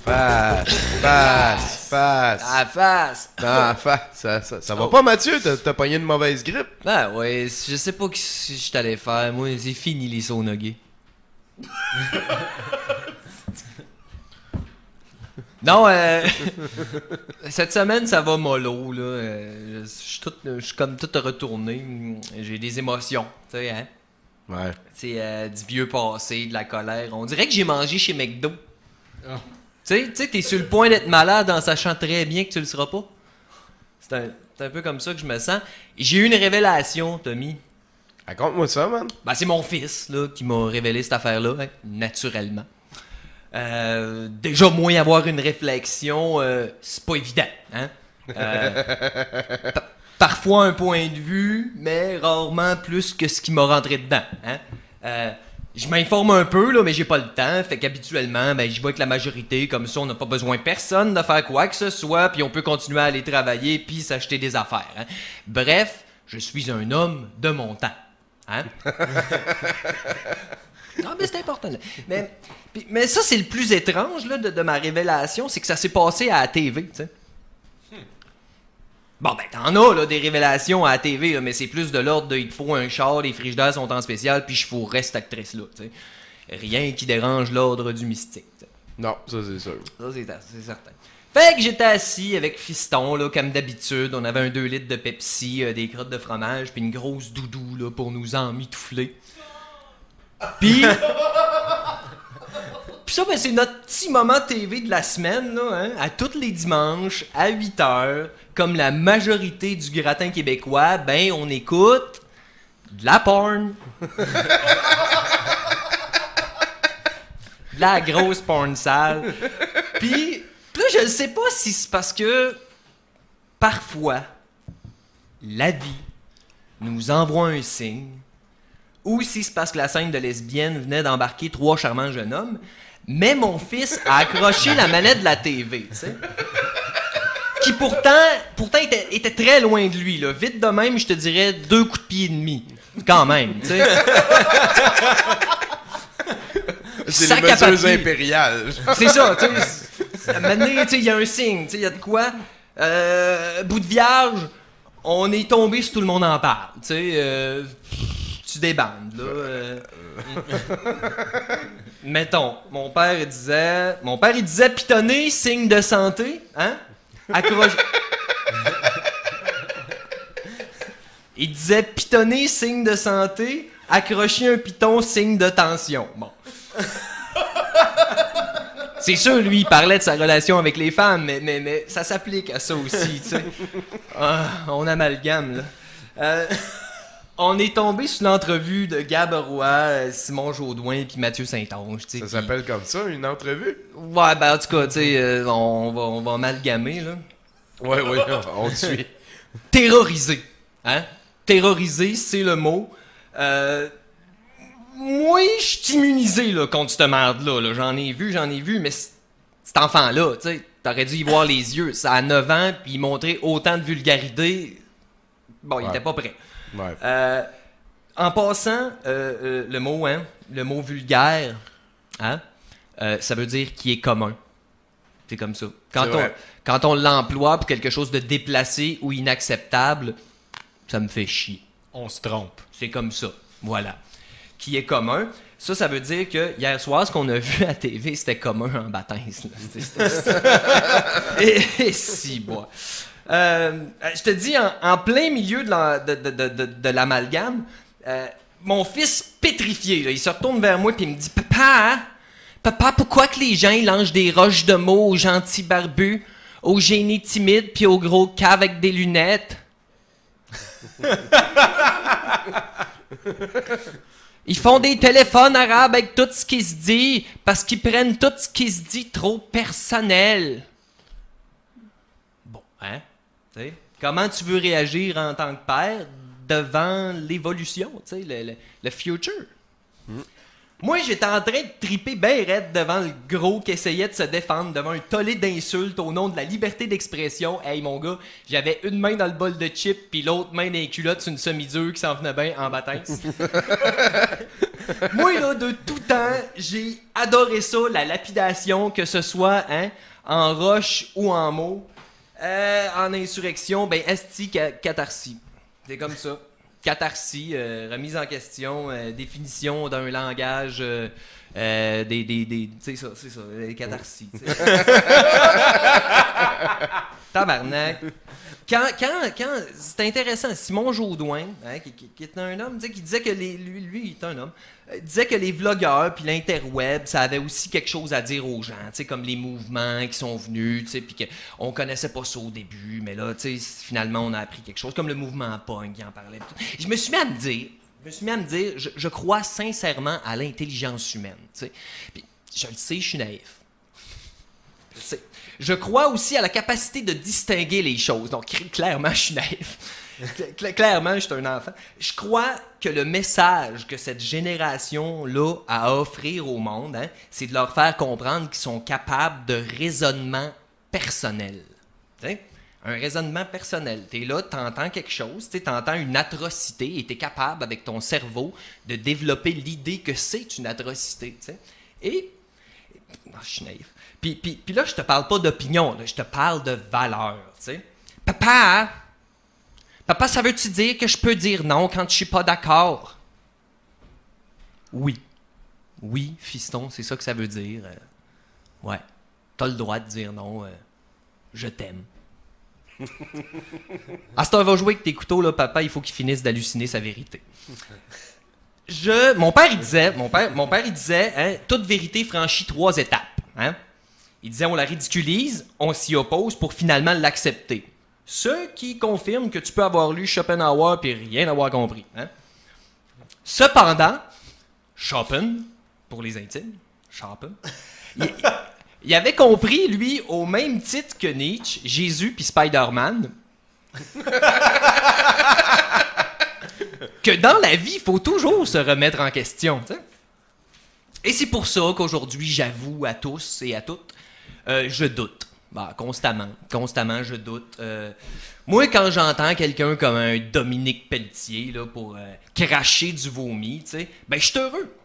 Face. À la face. Non, face. Ça va pas, Mathieu? T'as pogné une mauvaise grippe? Ben ouais, je sais pas si je t'allais faire. Moi, c'est fini les saunas gays. Non, cette semaine, ça va mollo, là. Je suis comme tout retourné. J'ai des émotions, tu sais, hein. Ouais. C'est du vieux passé, de la colère. On dirait que j'ai mangé chez McDo. Oh. Tu sais, t'es sur le point d'être malade en sachant très bien que tu le seras pas. C'est un peu comme ça que je me sens. J'ai eu une révélation, Tommy. Raconte-moi ça, man. Ben, c'est mon fils là, qui m'a révélé cette affaire-là, hein, naturellement. Déjà, moins avoir une réflexion, c'est pas évident. Hein? Parfois un point de vue, mais rarement plus que ce qui m'a rentré dedans. Hein? Je m'informe un peu, là, mais j'ai pas le temps. Fait qu'habituellement, ben, je vais avec la majorité. Comme ça, on n'a pas besoin de personne de faire quoi que ce soit. Puis on peut continuer à aller travailler puis s'acheter des affaires. Hein? Bref, je suis un homme de mon temps. Hein? Non, mais c'est important. Mais ça, c'est le plus étrange là, de ma révélation, c'est que ça s'est passé à la TV, tu sais. Bon, ben, t'en as, là, des révélations à la TV, là, mais c'est plus de l'ordre de il te faut un char, les frigidaires sont en spécial, puis je fourrais cette actrice-là, tu sais. Rien qui dérange l'ordre du mystique, tu sais. Non, ça c'est sûr. Ça, c'est certain. Fait que j'étais assis avec Fiston, là, comme d'habitude. On avait un 2 litres de Pepsi, des crottes de fromage, puis une grosse doudou, là, pour nous emmitoufler. Puis... Puis ça, ben, c'est notre petit moment TV de la semaine, là, hein? À tous les dimanches, à 8h, comme la majorité du gratin québécois, ben, on écoute de la porn. De la grosse porn sale. Puis là, je ne sais pas si c'est parce que, parfois, la vie nous envoie un signe, ou si c'est parce que la scène de lesbienne venait d'embarquer 3 charmants jeunes hommes, mais mon fils a accroché la manette de la TV, tu sais. Qui pourtant était très loin de lui, là. Vite de même, je te dirais 2 coups de pied et demi. Quand même, tu sais. C'est les mesures impériales. C'est ça, tu sais. À un moment donné, tu sais, il y a un signe, tu sais, il y a de quoi. Bout de vierge, on est tombé si tout le monde en parle, tu sais. Tu débandes, là. Mettons, mon père, il disait pitonner, signe de santé, hein? Accroche. Il disait pitonner, signe de santé, accrocher un piton, signe de tension. Bon. C'est sûr, lui, il parlait de sa relation avec les femmes, mais ça s'applique à ça aussi, tu sais. On amalgame, là. On est tombé sur l'entrevue de Gab Roy, Simon Jaudoin puis Mathieu Saint-Onge. Ça s'appelle comme ça, une entrevue? Ouais, ben en tout cas, tu sais, on va amalgamer, là. Ouais, on te suit. Terrorisé. Hein? Terrorisé, c'est le mot. Moi, je suis immunisé là, contre cette merde-là. Là. J'en ai vu, mais cet enfant-là, tu sais, t'aurais dû y voir les yeux. Ça a 9 ans, puis il montrait autant de vulgarité. Bon, il était pas prêt. Ouais. En passant, le mot vulgaire, hein, ça veut dire qui est commun. C'est comme ça. Quand on l'emploie pour quelque chose de déplacé ou inacceptable, ça me fait chier. On se trompe. C'est comme ça. Voilà. Qui est commun. Ça veut dire que hier soir, ce qu'on a vu à TV, c'était commun en baptême. Et si, bois. Je te dis, en plein milieu de l'amalgame, mon fils pétrifié, là, il se retourne vers moi et il me dit « Papa, pourquoi que les gens ils lancent des roches de mots aux gentils barbus, aux génies timides puis aux gros caves avec des lunettes? » Ils font des téléphones arabes avec tout ce qui se dit parce qu'ils prennent tout ce qui se dit trop personnel. Bon, hein? T'sais, comment tu veux réagir en tant que père devant l'évolution, le future? Moi, j'étais en train de triper ben raide devant le gros qui essayait de se défendre devant un tollé d'insultes au nom de la liberté d'expression. Hey, mon gars, j'avais une main dans le bol de chips puis l'autre main dans les culottes sur une semi-dure qui s'en venait bien en baptême. Moi, là, de tout temps, j'ai adoré ça, la lapidation, que ce soit en roche ou en mots. En insurrection, ben, esti catharsis. C'est comme ça. Catharsis, remise en question, définition d'un langage, c'est ça, catharsis. Tabarnak. Quand c'est intéressant, Simon Jaudoin, qui est un homme, qui disait que lui, il est un homme, disait que les vlogueurs puis l'interweb, ça avait aussi quelque chose à dire aux gens, comme les mouvements qui sont venus, puis qu'on connaissait pas ça au début, mais là, finalement, on a appris quelque chose, comme le mouvement punk qui en parlait. Je me suis mis à me dire, je crois sincèrement à l'intelligence humaine, puis je le sais, je suis naïf. Je sais. Je crois aussi à la capacité de distinguer les choses. Donc, clairement, je suis naïf. Clairement, je suis un enfant. Je crois que le message que cette génération-là a à offrir au monde, c'est de leur faire comprendre qu'ils sont capables de raisonnement personnel. T'sais? Un raisonnement personnel. Tu es là, tu entends quelque chose, tu entends une atrocité et tu es capable, avec ton cerveau, de développer l'idée que c'est une atrocité. T'sais? Et... Non, je suis naïf. Puis là, je te parle pas d'opinion, là, je te parle de valeur, tu sais. Papa, ça veut-tu dire que je peux dire non quand je suis pas d'accord? Oui. Oui, fiston, c'est ça que ça veut dire. Ouais. T'as le droit de dire non. Je t'aime. Astor va jouer avec tes couteaux, là, papa, il faut qu'il finisse d'halluciner sa vérité. Mon père, il disait, toute vérité franchit 3 étapes. Il disait, on la ridiculise, on s'y oppose pour finalement l'accepter. Ce qui confirme que tu peux avoir lu Schopenhauer et rien avoir compris. Cependant, Chopin, pour les intimes, Chopin, il avait compris, lui, au même titre que Nietzsche, Jésus puis Spider-Man, que dans la vie, il faut toujours se remettre en question. T'sais? Et c'est pour ça qu'aujourd'hui, j'avoue à tous et à toutes, je doute. Constamment, je doute. Moi, quand j'entends quelqu'un comme un Dominique Pelletier là, pour cracher du vomi, ben je suis heureux.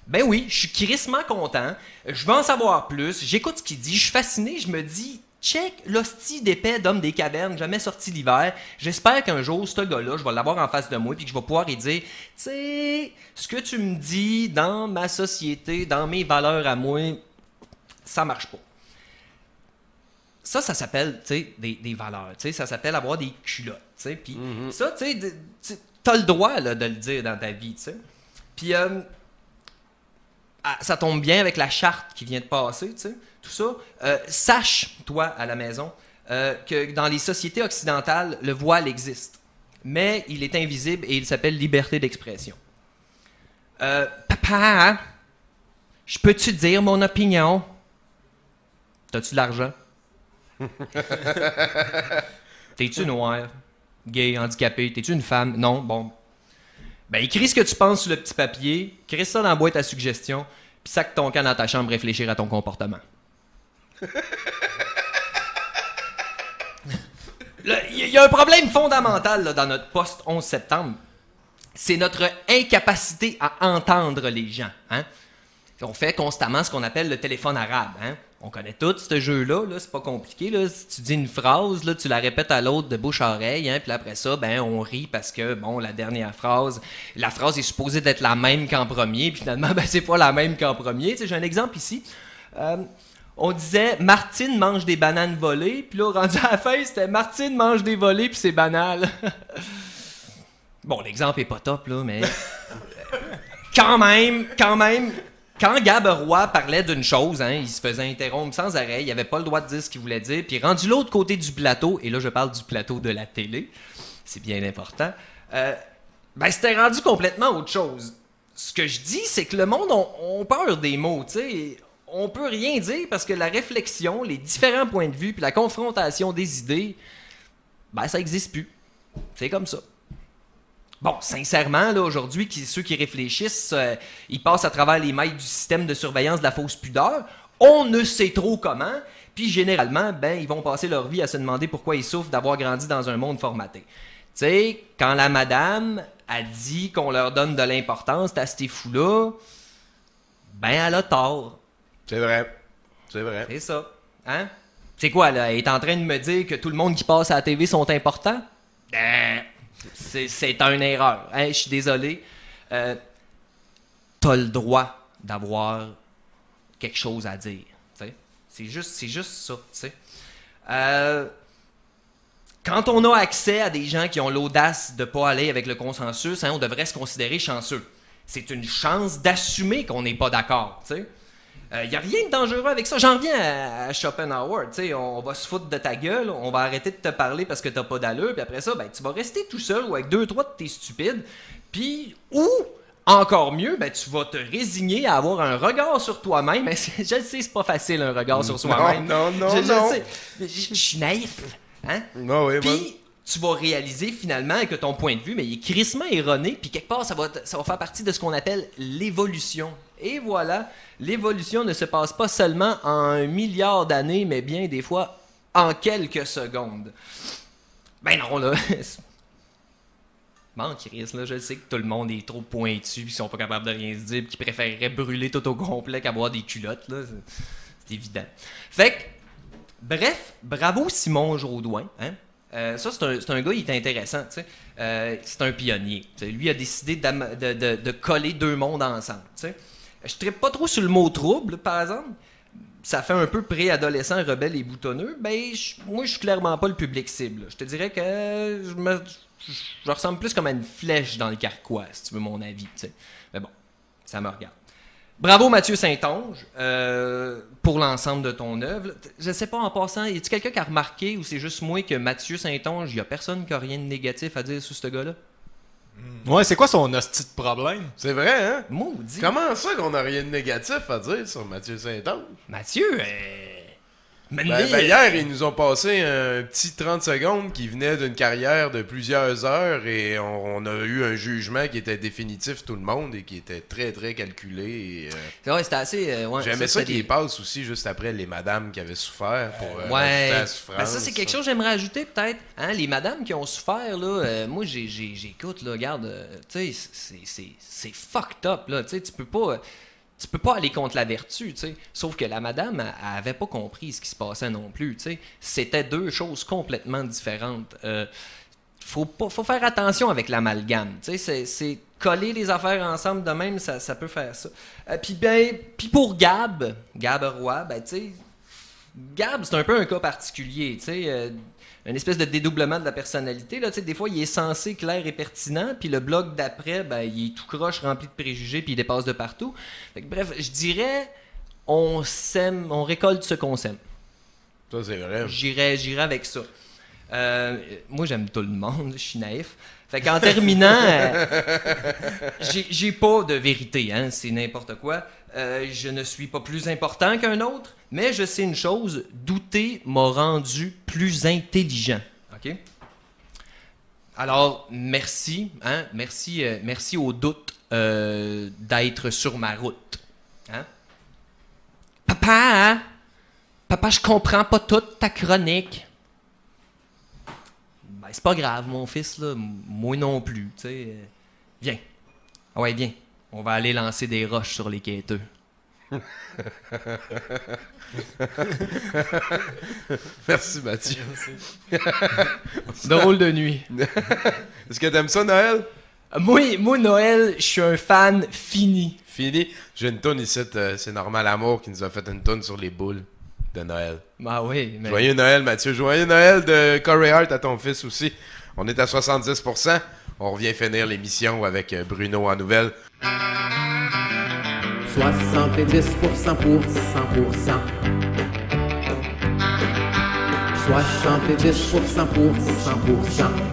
Ben oui, je suis crissement content. Je veux en savoir plus. J'écoute ce qu'il dit. Je suis fasciné. Je me dis, check l'hostie d'épais d'homme des cavernes, jamais sorti l'hiver. J'espère qu'un jour, ce gars-là, je vais l'avoir en face de moi puis que je vais pouvoir lui dire, tu sais, ce que tu me dis dans ma société, dans mes valeurs à moi, ça marche pas. Ça s'appelle, tu sais, des valeurs. Tu sais, ça s'appelle avoir des culottes. Tu sais, puis ça, tu sais, t'as le droit là, de le dire dans ta vie, tu sais. Puis ça tombe bien avec la charte qui vient de passer, tu sais. Tout ça. Sache, toi, à la maison, que dans les sociétés occidentales, le voile existe. Mais il est invisible et il s'appelle liberté d'expression. Papa, je peux-tu dire mon opinion? T'as-tu de l'argent? T'es-tu noir? Gay, handicapé? T'es-tu une femme? Non? Bon. Ben, écris ce que tu penses sur le petit papier, crée ça dans la boîte à suggestions, puis sac ton camp dans ta chambre réfléchir à ton comportement. Il y a un problème fondamental là, dans notre post-11 septembre. C'est notre incapacité à entendre les gens. On fait constamment ce qu'on appelle le téléphone arabe. On connaît tout ce jeu-là, là, c'est pas compliqué. Là. Si tu dis une phrase, là, tu la répètes à l'autre de bouche à oreille, puis après ça, on rit parce que, la dernière phrase, la phrase est supposée d'être la même qu'en premier, puis finalement, c'est pas la même qu'en premier. J'ai un exemple ici. On disait « Martine mange des bananes volées », puis là, rendu à la fin, c'était « Martine mange des volées, puis c'est banal ». Bon, l'exemple est pas top, là, mais... quand même... Quand Gab Roy parlait d'une chose, il se faisait interrompre sans arrêt, il n'avait pas le droit de dire ce qu'il voulait dire, puis rendu l'autre côté du plateau, et là je parle du plateau de la télé, c'est bien important, c'était rendu complètement autre chose. Ce que je dis, c'est que le monde on peur des mots, tu sais, on peut rien dire parce que la réflexion, les différents points de vue, puis la confrontation des idées, ça n'existe plus. C'est comme ça. Bon, sincèrement, là, aujourd'hui, ceux qui réfléchissent, ils passent à travers les mailles du système de surveillance de la fausse pudeur. On ne sait trop comment. Puis généralement, ben, ils vont passer leur vie à se demander pourquoi ils souffrent d'avoir grandi dans un monde formaté. Tu sais, quand la madame a dit qu'on leur donne de l'importance à ces fous-là, ben, elle a tort. C'est vrai. C'est vrai. C'est ça. Hein? C'est quoi, là? Elle est en train de me dire que tout le monde qui passe à la TV sont importants? C'est une erreur. Hein? Je suis désolé. T'as le droit d'avoir quelque chose à dire. T'sais? C'est juste ça. T'sais. Quand on a accès à des gens qui ont l'audace de ne pas aller avec le consensus, hein, on devrait se considérer chanceux. C'est une chance d'assumer qu'on n'est pas d'accord. Il n'y a rien de dangereux avec ça. J'en reviens à Schopenhauer. On va se foutre de ta gueule, on va arrêter de te parler parce que t'as pas d'allure, puis après ça, ben, tu vas rester tout seul ou avec 2-3 de tes stupides, puis ou, encore mieux, ben, tu vas te résigner à avoir un regard sur toi-même. Je le sais, c'est pas facile un regard sur soi-même. Non. Je suis naïf. Hein? Non, oui, puis, tu vas réaliser finalement que ton point de vue, mais il est crissement erroné, puis quelque part, ça va faire partie de ce qu'on appelle l'évolution. Et voilà, l'évolution ne se passe pas seulement en 1 milliard d'années, mais bien des fois en quelques secondes. Ben non, là. Bon, Chris, là, je sais que tout le monde est trop pointu, puis qu'ils sont pas capables de rien se dire, puis qu'ils préféreraient brûler tout au complet qu'avoir des culottes, là. C'est évident. Fait que, bref, bravo Simon Jaudoin, hein? Ça, c'est un gars, il est intéressant, tu sais. C'est un pionnier. T'sais. Lui a décidé de coller 2 mondes ensemble, tu sais. Je trippe pas trop sur le mot trouble, par exemple. Ça fait un peu préadolescent, rebelle et boutonneux. Ben, moi, je suis clairement pas le public cible. Je te dirais que je ressemble plus comme à une flèche dans le carquois, si tu veux mon avis, tu sais. Mais bon, ça me regarde. Bravo Mathieu Saint-Onge pour l'ensemble de ton œuvre. Je sais pas, en passant, y a-t-il quelqu'un qui a remarqué, ou c'est juste moi, que Mathieu Saint-Onge, il y a personne qui a rien de négatif à dire sur ce gars-là? Ouais, c'est quoi son hostie de problème? C'est vrai, hein? Maudit. Comment ça qu'on a rien de négatif à dire sur Mathieu Saint-Onge? Mathieu, Ben, hier, ils nous ont passé un petit 30 secondes qui venait d'une carrière de plusieurs heures et on a eu un jugement qui était définitif tout le monde et qui était très, très calculé. Ouais, c'était assez... J'aimais ça qu'il passe aussi juste après les madames qui avaient souffert pour ouais. ajouter la souffrance. Ben ça, c'est quelque chose que j'aimerais ajouter peut-être. Hein, les madames qui ont souffert, là, moi, j'écoute, là, regarde, tu sais, c'est fucked up, là, tu sais, tu peux pas aller contre la vertu, tu sais. Sauf que la madame, elle avait pas compris ce qui se passait non plus, tu sais. C'était 2 choses complètement différentes. Faut faire attention avec l'amalgame, tu sais. C'est coller les affaires ensemble de même, ça peut faire ça. Puis pour Gab Roy, ben, tu sais, Gab, c'est un peu un cas particulier, tu sais. Une espèce de dédoublement de la personnalité. Là, des fois, il est censé clair et pertinent, puis le blog d'après, ben, il est tout croche, rempli de préjugés, puis il dépasse de partout. Fait que, bref, je dirais, on récolte ce qu'on sème. Ça, c'est vrai. J'irais avec ça. Moi, j'aime tout le monde, je suis naïf. Fait qu'en terminant, j'ai pas de vérité, hein, c'est n'importe quoi. Je ne suis pas plus important qu'un autre, mais je sais une chose, douter m'a rendu plus intelligent. OK? Alors, merci, hein, merci au doute d'être sur ma route. Hein? Papa, je comprends pas toute ta chronique. Ben, c'est pas grave, mon fils, là, moi non plus, tu sais. Viens. Ah ouais, viens. On va aller lancer des roches sur les quêteux. Merci, Mathieu. Drôle de nuit. Est-ce que t'aimes ça, Noël? Moi, Noël, je suis un fan fini. Fini. J'ai une toune ici, c'est Normal Amour qui nous a fait une toune sur les boules de Noël. Ah oui, mais... Joyeux Noël, Mathieu. Joyeux Noël de Corey Hart à ton fils aussi. On est à 70%. On revient finir l'émission avec Bruno en nouvelles. 70% pour 100%. 70% pour 100%.